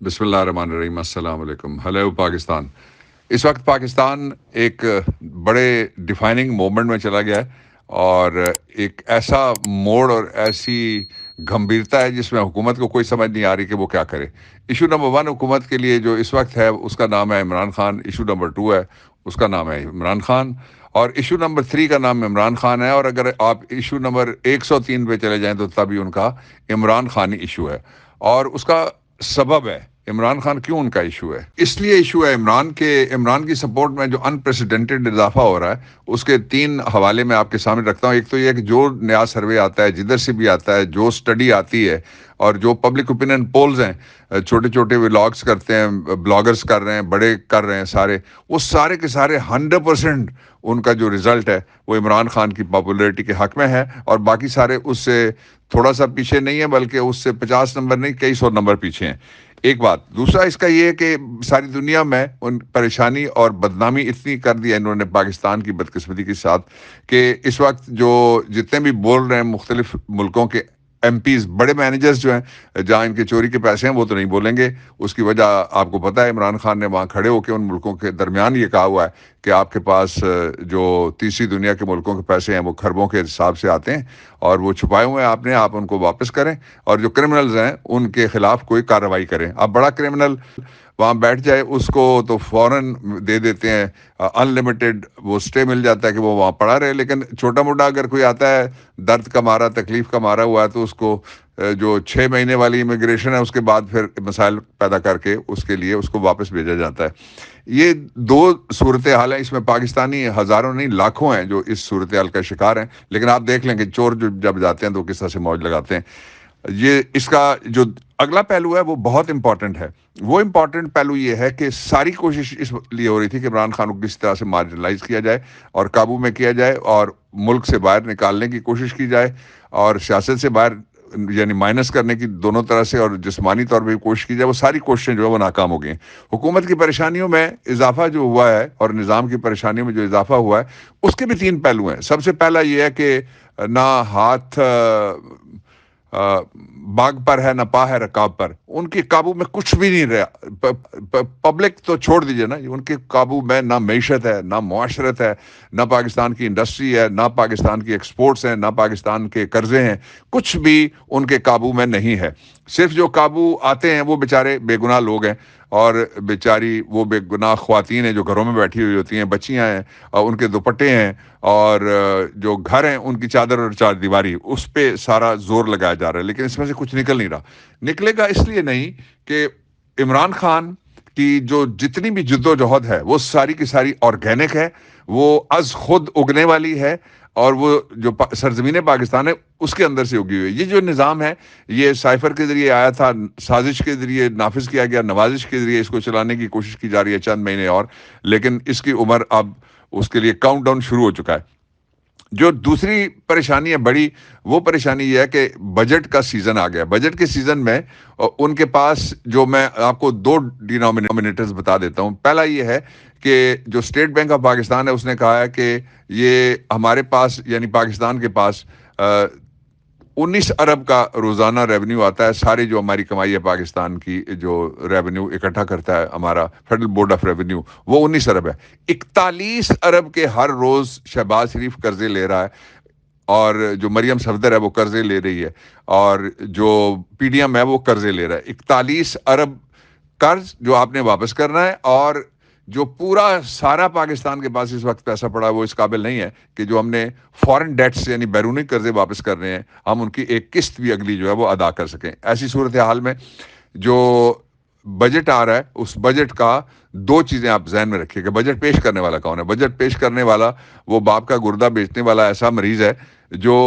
بسم اللہ الرحمن الرحیم. السلام علیکم. ہیلو پاکستان. اس وقت پاکستان ایک بڑے ڈیفائننگ مومنٹ میں چلا گیا ہے، اور ایک ایسا موڑ اور ایسی گمبھیرتا ہے جس میں حکومت کو کوئی سمجھ نہیں آ رہی کہ وہ کیا کرے. ایشو نمبر 1 حکومت کے لیے جو اس وقت ہے اس کا نام ہے عمران خان. ایشو نمبر 2 ہے، اس کا نام ہے عمران خان. اور ایشو نمبر 3 کا نام عمران خان ہے. اور اگر آپ ایشو نمبر 103 پہ چلے جائیں تو تبھی ان کا عمران خانی ایشو ہے. اور اس کا سبب ہے عمران خان. کیوں ان کا ایشو ہے؟ اس لیے ایشو ہے عمران کی سپورٹ میں جو انپریسیڈنٹڈ اضافہ ہو رہا ہے، اس کے 3 حوالے میں آپ کے سامنے رکھتا ہوں. ایک تو یہ کہ جو نیا سروے آتا ہے، جدھر سے بھی آتا ہے، جو سٹڈی آتی ہے، اور جو پبلک اوپینین پولز ہیں، چھوٹے چھوٹے ولاگز کرتے ہیں، بلاگرز کر رہے ہیں، بڑے کر رہے ہیں، سارے وہ سارے کے سارے 100% ان کا جو رزلٹ ہے وہ عمران خان کی پاپولیرٹی کے حق میں ہے. اور باقی سارے اس سے تھوڑا سا پیچھے نہیں ہے، بلکہ اس سے 50 نمبر نہیں، کئی 100 نمبر پیچھے ہیں. ایک بات. دوسرا اس کا یہ ہے کہ ساری دنیا میں ان پریشانی اور بدنامی اتنی کر دی ہے انہوں نے پاکستان کی بدقسمتی کے ساتھ، کہ اس وقت جو جتنے بھی بول رہے ہیں مختلف ملکوں کے ایم پیز، بڑے مینیجرز جو ہیں، جہاں ان کے چوری کے پیسے ہیں وہ تو نہیں بولیں گے. اس کی وجہ آپ کو پتہ ہے، عمران خان نے وہاں کھڑے ہو کے ان ملکوں کے درمیان یہ کہا ہوا ہے کہ آپ کے پاس جو تیسری دنیا کے ملکوں کے پیسے ہیں وہ خربوں کے حساب سے آتے ہیں، اور وہ چھپائے ہوئے ہیں آپ ان کو واپس کریں، اور جو کرمنلز ہیں ان کے خلاف کوئی کارروائی کریں. اب بڑا کرمنل وہاں بیٹھ جائے اس کو تو فوراً دے دیتے ہیں ان لمیٹڈ، وہ سٹے مل جاتا ہے کہ وہ وہاں پڑا رہے. لیکن چھوٹا موٹا اگر کوئی آتا ہے درد کا مارا، تکلیف کا مارا ہوا ہے، تو اس کو جو 6 مہینے والی امیگریشن ہے اس کے بعد پھر مسائل پیدا کر کے اس کے لیے اس کو واپس بھیجا جاتا ہے. یہ 2 صورتحال ہیں. اس میں پاکستانی ہزاروں نہیں لاکھوں ہیں جو اس صورتحال کا شکار ہیں. لیکن آپ دیکھ لیں کہ چور جو جب جاتے ہیں تو کس طرح سے موج لگاتے ہیں. یہ اس کا جو اگلا پہلو ہے وہ بہت امپورٹنٹ ہے. وہ امپورٹنٹ پہلو یہ ہے کہ ساری کوشش اس لیے ہو رہی تھی کہ عمران خان کو کس طرح سے مارجنلائز کیا جائے اور قابو میں کیا جائے اور ملک سے باہر نکالنے کی کوشش کی جائے، اور سیاست سے باہر یعنی مائنس کرنے کی دونوں طرح سے، اور جسمانی طور پہ بھی کوشش کی جائے. وہ ساری کوششیں جو ہے وہ ناکام ہو گئی ہیں. حکومت کی پریشانیوں میں اضافہ جو ہوا ہے اور نظام کی پریشانیوں میں جو اضافہ ہوا ہے، اس کے بھی 3 پہلو ہیں. سب سے پہلا یہ ہے کہ نہ ہاتھ باغ پر ہے، نہ پا ہے رکاب پر. ان کے قابو میں کچھ بھی نہیں رہا. پبلک تو چھوڑ دیجئے نا، ان کے قابو میں نہ معیشت ہے، نہ معاشرت ہے، نہ پاکستان کی انڈسٹری ہے، نہ پاکستان کی ایکسپورٹس ہیں، نہ پاکستان کے قرضے ہیں. کچھ بھی ان کے قابو میں نہیں ہے. صرف جو قابو آتے ہیں وہ بیچارے بے گناہ لوگ ہیں، اور بیچاری وہ بے گناہ خواتین ہیں جو گھروں میں بیٹھی ہوئی ہوتی ہیں، بچیاں ہیں، اور ان کے دوپٹے ہیں، اور جو گھر ہیں ان کی چادر اور چار دیواری، اس پہ سارا زور لگایا جا رہا ہے. لیکن اس میں سے کچھ نکل نہیں رہا. نکلے گا اس لیے نہیں کہ عمران خان کی جو جتنی بھی جد و جہد ہے وہ ساری کی ساری آرگینک ہے، وہ از خود اگنے والی ہے، اور وہ جو سرزمین پاکستان ہے اس کے اندر سے اگی ہوئی ہے. یہ جو نظام ہے یہ سائفر کے ذریعے آیا تھا، سازش کے ذریعے نافذ کیا گیا، نوازش کے ذریعے اس کو چلانے کی کوشش کی جا رہی ہے چند مہینے اور. لیکن اس کی عمر اب اس کے لیے کاؤنٹ ڈاؤن شروع ہو چکا ہے. جو دوسری پریشانی ہے بڑی، وہ پریشانی یہ ہے کہ بجٹ کا سیزن آ گیا. بجٹ کے سیزن میں ان کے پاس، جو میں آپ کو 2 ڈینومینیٹرز بتا دیتا ہوں. پہلا یہ ہے کہ جو اسٹیٹ بینک آف پاکستان ہے اس نے کہا ہے کہ یہ ہمارے پاس یعنی پاکستان کے پاس 19 ارب کا روزانہ ریونیو آتا ہے. ساری جو ہماری کمائی ہے پاکستان کی، جو ریونیو اکٹھا کرتا ہے ہمارا فیڈرل بورڈ آف ریونیو، وہ 19 ارب ہے. 41 ارب کے ہر روز شہباز شریف قرضے لے رہا ہے، اور جو مریم صفدر ہے وہ قرضے لے رہی ہے، اور جو پی ڈی ایم ہے وہ قرضے لے رہا ہے. 41 ارب قرض جو آپ نے واپس کرنا ہے. اور جو پورا سارا پاکستان کے پاس اس وقت پیسہ پڑا ہے وہ اس قابل نہیں ہے کہ جو ہم نے فورن ڈیٹس یعنی بیرونی قرضے واپس کر رہے ہیں، ہم ان کی ایک قسط بھی اگلی جو ہے وہ ادا کر سکیں. ایسی صورتحال میں جو بجٹ آ رہا ہے، اس بجٹ کا 2 چیزیں آپ ذہن میں رکھیے کہ بجٹ پیش کرنے والا کون ہے. بجٹ پیش کرنے والا وہ باپ کا گردہ بیچنے والا ایسا مریض ہے جو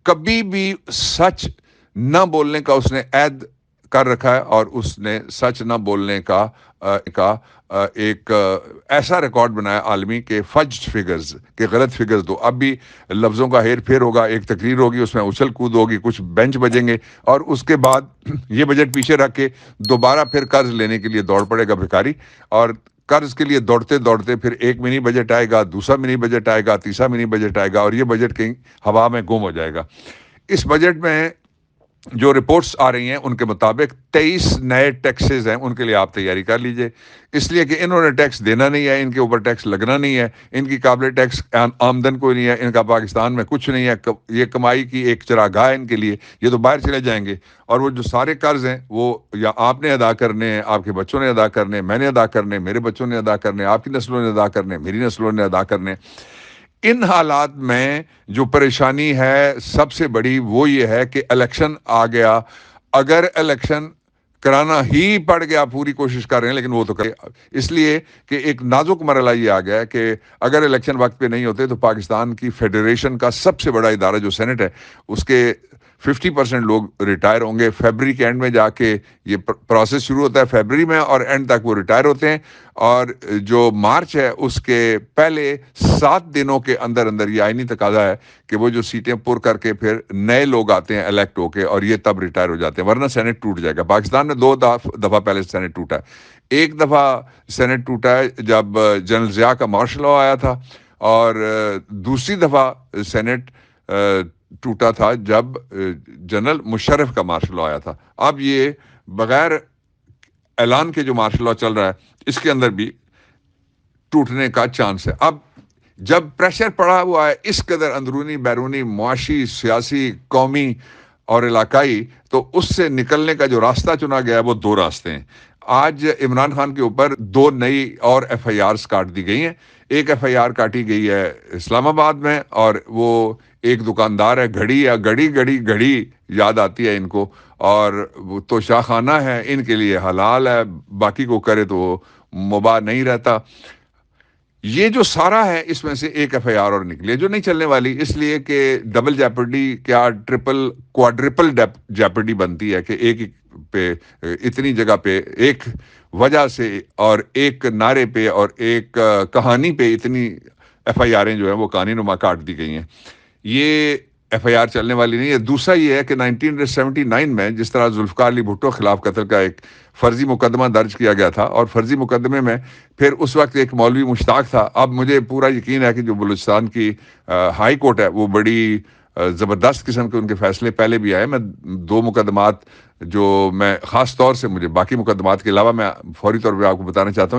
کبھی بھی سچ نہ بولنے کا اس نے عہد کر رکھا ہے، اور اس نے سچ نہ بولنے کا ایک ایسا ریکارڈ بنایا عالمی کہ فجڈ فگرز کے غلط فگرز دو. اب بھی لفظوں کا ہیر پھیر ہوگا، ایک تقریر ہوگی اس میں اچھل کود ہوگی، کچھ بینچ بجیں گے، اور اس کے بعد یہ بجٹ پیچھے رکھ کے دوبارہ پھر قرض لینے کے لیے دوڑ پڑے گا بھکاری. اور قرض کے لیے دوڑتے دوڑتے پھر ایک منی بجٹ آئے گا، دوسرا منی بجٹ آئے گا، تیسرا منی بجٹ آئے گا، اور یہ بجٹ کہیں ہوا میں گم ہو جائے گا. اس بجٹ میں جو رپورٹس آ رہی ہیں ان کے مطابق 23 نئے ٹیکسز ہیں، ان کے لیے آپ تیاری کر لیجئے، اس لیے کہ انہوں نے ٹیکس دینا نہیں ہے، ان کے اوپر ٹیکس لگنا نہیں ہے، ان کی قابل ٹیکس آمدن کوئی نہیں ہے، ان کا پاکستان میں کچھ نہیں ہے، یہ کمائی کی ایک چراگاہ ہے ان کے لیے، یہ تو باہر چلے جائیں گے، اور وہ جو سارے قرض ہیں وہ یا آپ نے ادا کرنے ہیں، آپ کے بچوں نے ادا کرنے، میں نے ادا کرنے، میرے بچوں نے ادا کرنے، آپ کی نسلوں نے ادا کرنے، میری نسلوں نے ادا کرنے۔ ان حالات میں جو پریشانی ہے سب سے بڑی وہ یہ ہے کہ الیکشن آ گیا، اگر الیکشن کرانا ہی پڑ گیا، پوری کوشش کر رہے ہیں لیکن وہ تو کرے، اس لیے کہ ایک نازک مرحلہ یہ آ گیا ہے کہ اگر الیکشن وقت پہ نہیں ہوتے تو پاکستان کی فیڈریشن کا سب سے بڑا ادارہ جو سینٹ ہے اس کے 50% لوگ ریٹائر ہوں گے فیبری کے اینڈ میں جا کے، یہ پروسیس شروع ہوتا ہے فیبری میں اور اینڈ تک وہ ریٹائر ہوتے ہیں، اور جو مارچ ہے اس کے پہلے 7 دنوں کے اندر اندر یہ آئینی تقاضا ہے کہ وہ جو سیٹیں پر کر کے پھر نئے لوگ آتے ہیں الیکٹ ہو کے، اور یہ تب ریٹائر ہو جاتے ہیں، ورنہ سینٹ ٹوٹ جائے گا۔ پاکستان میں 2 دفعہ پہلے سینٹ ٹوٹا ہے، ایک دفعہ سینٹ ٹوٹا ہے جب جنرل ضیاء کا مارشل لاء آیا تھا، اور دوسری دفعہ سینٹ ٹوٹا تھا جب جنرل مشرف کا مارشل لاء آیا تھا۔ اب یہ بغیر اعلان کے جو مارشل لاء چل رہا ہے اس کے اندر بھی ٹوٹنے کا چانس ہے۔ اب جب پریشر پڑا ہوا ہے اس قدر اندرونی بیرونی معاشی سیاسی قومی اور علاقائی، تو اس سے نکلنے کا جو راستہ چنا گیا ہے وہ 2 راستے ہیں۔ آج عمران خان کے اوپر 2 نئی اور ایف آئی آرز کاٹ دی گئی ہیں۔ ایک ایف آئی آر کاٹی گئی ہے اسلام آباد میں، اور وہ ایک دکاندار ہے، گھڑی یا گھڑی یاد آتی ہے ان کو، اور وہ تو شاہ خانہ ہے، ان کے لیے حلال ہے، باقی کو کرے تو مباح نہیں رہتا۔ یہ جو سارا ہے اس میں سے ایک ایف آئی آر اور نکلی ہے جو نہیں چلنے والی، اس لیے کہ ڈبل جیپرڈی کیا ٹرپل کوادرپل جیپرڈی بنتی ہے کہ ایک پہ اتنی جگہ پہ ایک وجہ سے اور ایک نعرے پہ اور ایک کہانی پہ اتنی ایف آئی آریں جو ہیں وہ کہانی نما کاٹ دی گئی ہیں۔ یہ ایف آئی آر چلنے والی نہیں ہے۔ دوسرا یہ ہے کہ 1979 میں جس طرح ذوالفقار علی بھٹو خلاف قتل کا ایک فرضی مقدمہ درج کیا گیا تھا، اور فرضی مقدمے میں پھر اس وقت ایک مولوی مشتاق تھا، اب مجھے پورا یقین ہے کہ جو بلوچستان کی ہائی کورٹ ہے وہ بڑی زبردست قسم کے ان کے فیصلے پہلے بھی آئے۔ میں 2 مقدمات جو میں خاص طور سے مجھے باقی مقدمات کے علاوہ میں فوری طور پہ آپ کو بتانا چاہتا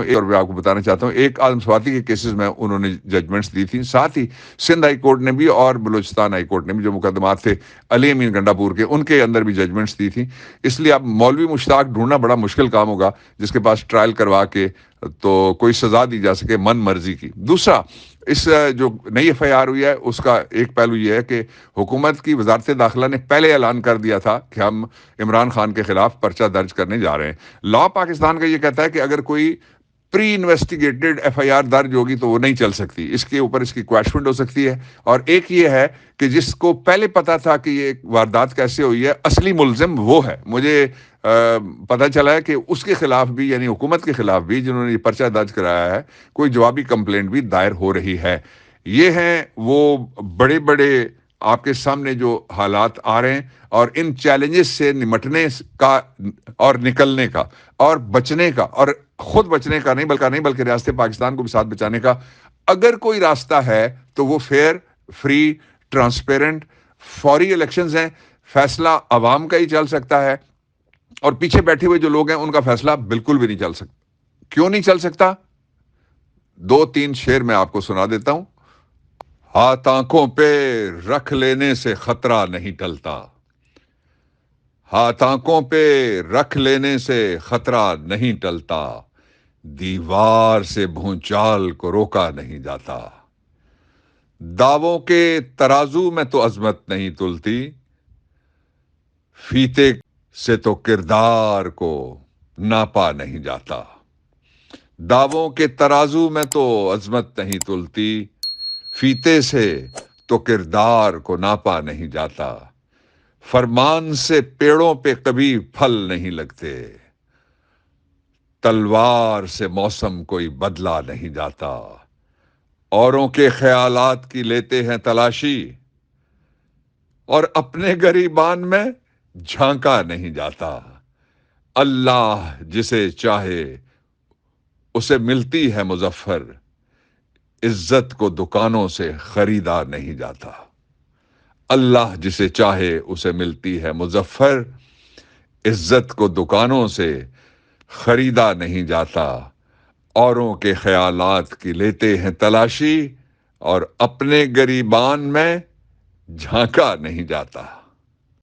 ہوں، ایک آدم سواتی کے کیسز میں انہوں نے ججمنٹس دی تھیں، ساتھ ہی سندھ ہائی کورٹ نے بھی اور بلوچستان ہائی کورٹ نے بھی جو مقدمات تھے علی امین گنڈا پور کے، ان کے اندر بھی ججمنٹس دی تھیں۔ اس لیے اب مولوی مشتاق ڈھونڈنا بڑا مشکل کام ہوگا جس کے پاس ٹرائل کروا کے تو کوئی سزا دی جا سکے من مرضی کی۔ دوسرا، اس جو نئی ایف آئی آر ہوئی ہے اس کا ایک پہلو یہ ہے کہ حکومت کی وزارت داخلہ نے پہلے اعلان کر دیا تھا کہ ہم عمران خان کے خلاف پرچہ درج کرنے جا رہے ہیں۔ لا پاکستان کا یہ کہتا ہے کہ اگر کوئی پری انویسٹیگیٹڈ ایف آئی آر درج ہوگی تو وہ نہیں چل سکتی، اس کے اوپر اس کی کویشمنٹ ہو سکتی ہے۔ اور ایک یہ ہے کہ جس کو پہلے پتا تھا کہ یہ واردات کیسے ہوئی ہے، اصلی ملزم وہ ہے۔ مجھے پتہ چلا ہے کہ اس کے خلاف بھی، یعنی حکومت کے خلاف بھی جنہوں نے یہ پرچہ درج کرایا ہے، کوئی جوابی کمپلینٹ بھی دائر ہو رہی ہے۔ یہ ہیں وہ بڑے بڑے آپ کے سامنے جو حالات آ رہے ہیں، اور ان چیلنجز سے نمٹنے کا اور نکلنے کا اور بچنے کا، اور خود بچنے کا نہیں بلکہ ریاست پاکستان کو بھی ساتھ بچانے کا اگر کوئی راستہ ہے تو وہ فیئر، فری، ٹرانسپیرنٹ، فوری الیکشنز ہیں۔ فیصلہ عوام کا ہی چل سکتا ہے، اور پیچھے بیٹھے ہوئے جو لوگ ہیں ان کا فیصلہ بالکل بھی نہیں چل سکتا۔ کیوں نہیں چل سکتا؟ 2-3 شعر میں آپ کو سنا دیتا ہوں۔ ہاتھ آنکھوں پہ رکھ لینے سے خطرہ نہیں ٹلتا، ہاتھ آنکھوں پہ رکھ لینے سے خطرہ نہیں ٹلتا، دیوار سے بھونچال کو روکا نہیں جاتا، دعووں کے ترازو میں تو عظمت نہیں تلتی، فیتے سے تو کردار کو ناپا نہیں جاتا، دعووں کے ترازو میں تو عظمت نہیں تلتی، فیتے سے تو کردار کو ناپا نہیں جاتا، فرمان سے پیڑوں پہ کبھی پھل نہیں لگتے، تلوار سے موسم کوئی بدلا نہیں جاتا، اوروں کے خیالات کی لیتے ہیں تلاشی، اور اپنے گریبان میں جھانکا نہیں جاتا، اللہ جسے چاہے اسے ملتی ہے مظفر، عزت کو دکانوں سے خریدا نہیں جاتا۔ اللہ جسے چاہے اسے ملتی ہے مظفر، عزت کو دکانوں سے خریدا نہیں جاتا، اوروں کے خیالات کی لیتے ہیں تلاشی، اور اپنے گریبان میں جھانکا نہیں جاتا۔